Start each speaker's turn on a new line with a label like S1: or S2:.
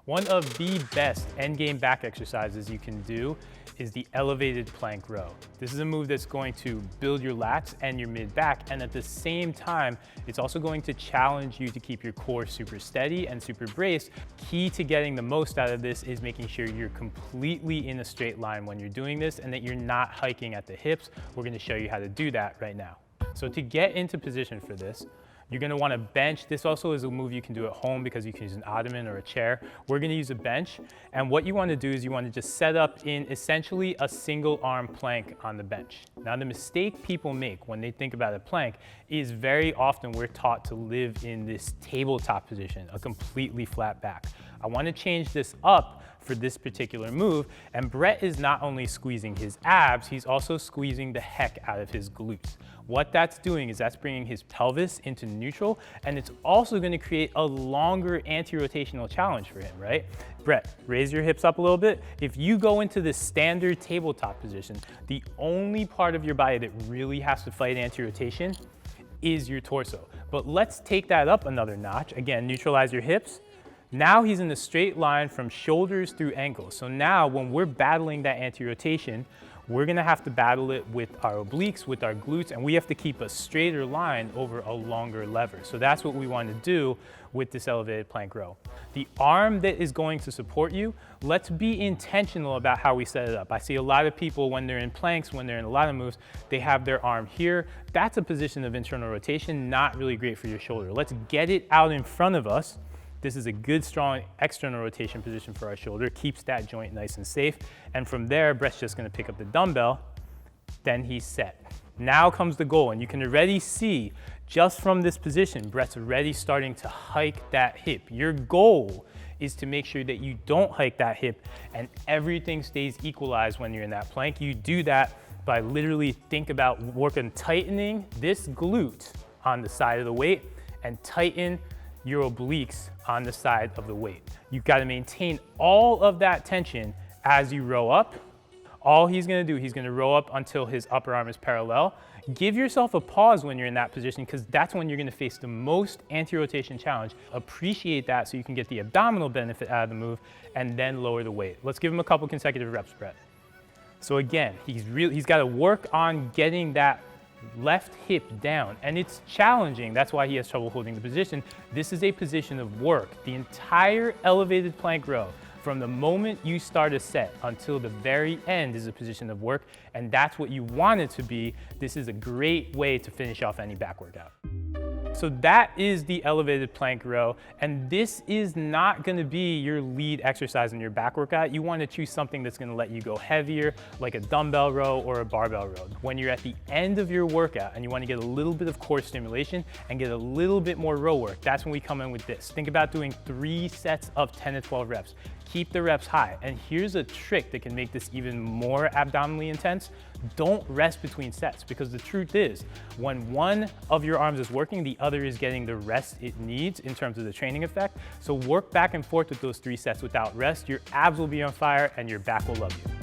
S1: One of the best end game back exercises you can do is the elevated plank row. This is a move that's going to build your lats and your mid back, and at the same time, it's also going to challenge you to keep your core super steady and super braced. Key to getting the most out of this is making sure you're completely in a straight line when you're doing this and that you're not hiking at the hips. We're gonna show you how to do that right now. So to get into position for this, you're gonna wanna bench. This also is a move you can do at home because you can use an ottoman or a chair. We're gonna use a bench. And what you wanna do is you wanna just set up in essentially a single arm plank on the bench. Now the mistake people make when they think about a plank is very often we're taught to live in this tabletop position, a completely flat back. I wanna change this up for this particular move, and Brett is not only squeezing his abs, he's also squeezing the heck out of his glutes. What that's doing is that's bringing his pelvis into neutral, and it's also gonna create a longer anti-rotational challenge for him, right? Brett, raise your hips up a little bit. If you go into the standard tabletop position, the only part of your body that really has to fight anti-rotation is your torso. But let's take that up another notch. Again, neutralize your hips. Now he's in a straight line from shoulders through ankles. So now when we're battling that anti-rotation, we're gonna have to battle it with our obliques, with our glutes, and we have to keep a straighter line over a longer lever. So that's what we want to do with this elevated plank row. The arm that is going to support you, let's be intentional about how we set it up. I see a lot of people when they're in planks, when they're in a lot of moves, they have their arm here. That's a position of internal rotation, not really great for your shoulder. Let's get it out in front of us. This is a good, strong external rotation position for our shoulder, keeps that joint nice and safe. And from there, Brett's just gonna pick up the dumbbell, then he's set. Now comes the goal, and you can already see, just from this position, Brett's already starting to hike that hip. Your goal is to make sure that you don't hike that hip and everything stays equalized when you're in that plank. You do that by literally think about tightening this glute on the side of the weight and tighten your obliques on the side of the weight. You've got to maintain all of that tension as you row up. All he's gonna do, he's gonna row up until his upper arm is parallel. Give yourself a pause when you're in that position because that's when you're gonna face the most anti-rotation challenge. Appreciate that so you can get the abdominal benefit out of the move and then lower the weight. Let's give him a couple consecutive reps, Brett. So again, he's gotta work on getting that left hip down, and it's challenging. That's why he has trouble holding the position. This is a position of work. The entire elevated plank row, from the moment you start a set until the very end, is a position of work, and that's what you want it to be. This is a great way to finish off any back workout. So that is the elevated plank row, and this is not gonna be your lead exercise in your back workout. You wanna choose something that's gonna let you go heavier, like a dumbbell row or a barbell row. When you're at the end of your workout and you wanna get a little bit of core stimulation and get a little bit more row work, that's when we come in with this. Think about doing 3 sets of 10 to 12 reps. Keep the reps high. And here's a trick that can make this even more abdominally intense. Don't rest between sets, because the truth is, when one of your arms is working, the other is getting the rest it needs in terms of the training effect. So work back and forth with those 3 sets without rest. Your abs will be on fire and your back will love you.